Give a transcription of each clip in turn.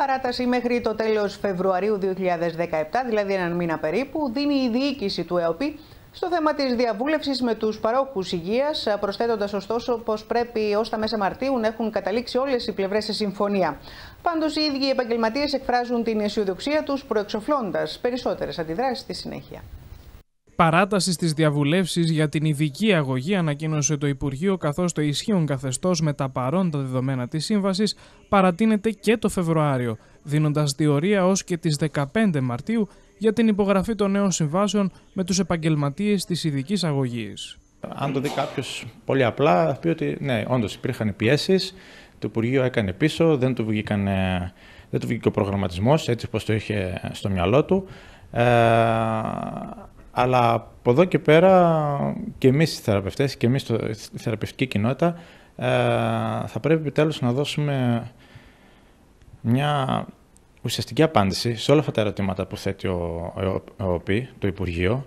Παράταση μέχρι το τέλος Φεβρουαρίου 2017, δηλαδή έναν μήνα περίπου, δίνει η διοίκηση του ΕΟΠΗ στο θέμα της διαβούλευσης με τους παρόχους υγείας, προσθέτοντας ωστόσο πως πρέπει ως τα μέσα Μαρτίου να έχουν καταλήξει όλες οι πλευρές σε συμφωνία. Πάντως οι ίδιοι οι επαγγελματίες εκφράζουν την αισιοδοξία τους, προεξοφλώντας περισσότερες αντιδράσεις στη συνέχεια. Παράταση στις διαβουλεύσεις για την ειδική αγωγή ανακοίνωσε το Υπουργείο, καθώς το ισχύον καθεστώς με τα παρόντα δεδομένα της σύμβασης παρατείνεται και το Φεβρουάριο, δίνοντας διορία ως και τις 15 Μαρτίου για την υπογραφή των νέων συμβάσεων με τους επαγγελματίες της ειδικής αγωγής. Αν το δει κάποιος πολύ απλά, θα πει ότι ναι, όντως υπήρχαν πιέσεις, το Υπουργείο έκανε πίσω, δεν του βγήκε ο προγραμματισμός έτσι όπως το είχε στο μυαλό του. Αλλά από εδώ και πέρα και εμείς οι θεραπευτές και εμείς η θεραπευτική κοινότητα θα πρέπει επιτέλους να δώσουμε μια ουσιαστική απάντηση σε όλα αυτά τα ερωτήματα που θέτει ο ΕΟΠΗ, το Υπουργείο.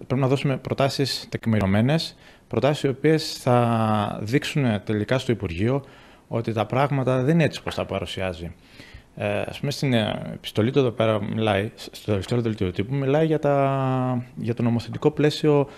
Πρέπει να δώσουμε προτάσεις τεκμηριωμένες, προτάσεις οι οποίες θα δείξουν τελικά στο Υπουργείο ότι τα πράγματα δεν είναι έτσι όπως τα παρουσιάζει. Ας πούμε, στην επιστολή του εδώ πέρα μιλάει, στο τελευταίο δελτίο τύπου, μιλάει για το νομοθετικό πλαίσιο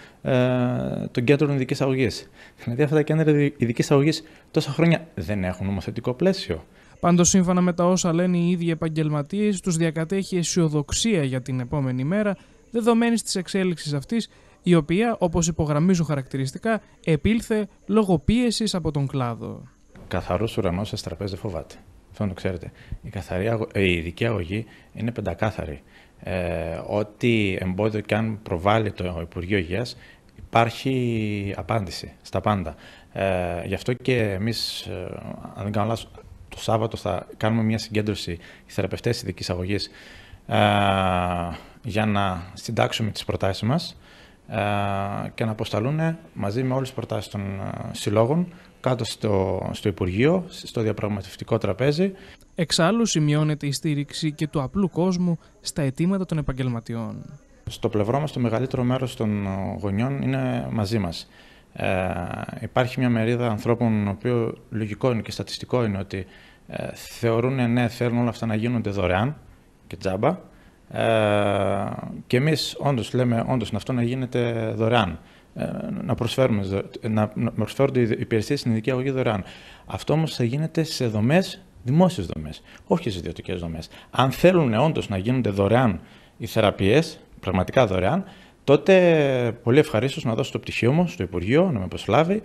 των κέντρων ειδικής αγωγής. Δηλαδή, αυτά τα κέντρα ειδικής αγωγής τόσα χρόνια δεν έχουν νομοθετικό πλαίσιο. Πάντως, σύμφωνα με τα όσα λένε οι ίδιοι επαγγελματίες, τους διακατέχει αισιοδοξία για την επόμενη μέρα, δεδομένης της εξέλιξης αυτής, η οποία, όπως υπογραμμίζουν χαρακτηριστικά, επήλθε λόγω πίεσης από τον κλάδο. Καθαρός ουρανός στις τραπέζες δεν φοβάται. Αυτό να το ξέρετε. Η ειδική αγωγή είναι πεντακάθαρη. Ό,τι εμπόδιο και αν προβάλλει το Υπουργείο Υγείας, υπάρχει απάντηση στα πάντα. Γι' αυτό και εμείς, αν δεν κάνω λάθος, το Σάββατο θα κάνουμε μια συγκέντρωση οι θεραπευτές ειδικής αγωγής για να συντάξουμε τις προτάσεις μας και να αποσταλούν μαζί με όλες τις προτάσεις των συλλόγων κάτω στο Υπουργείο, στο διαπραγματευτικό τραπέζι. Εξάλλου, σημειώνεται η στήριξη και του απλού κόσμου στα αιτήματα των επαγγελματιών. Στο πλευρό μας, το μεγαλύτερο μέρος των γονιών είναι μαζί μας. Υπάρχει μια μερίδα ανθρώπων, το οποίο λογικό είναι και στατιστικό είναι ότι θεωρούν, ναι, θέλουν όλα αυτά να γίνονται δωρεάν και τζάμπα. Και εμείς όντως λέμε, όντως αυτό να γίνεται δωρεάν. Να προσφέρονται οι υπηρεσίες στην ειδική αγωγή δωρεάν. Αυτό όμως θα γίνεται σε δομές, δημόσιες δομές, όχι σε ιδιωτικές δομές. Αν θέλουν όντως να γίνονται δωρεάν οι θεραπείες, πραγματικά δωρεάν, τότε πολύ ευχαρίστως να δώσω το πτυχίο μου στο Υπουργείο, να με προσλάβει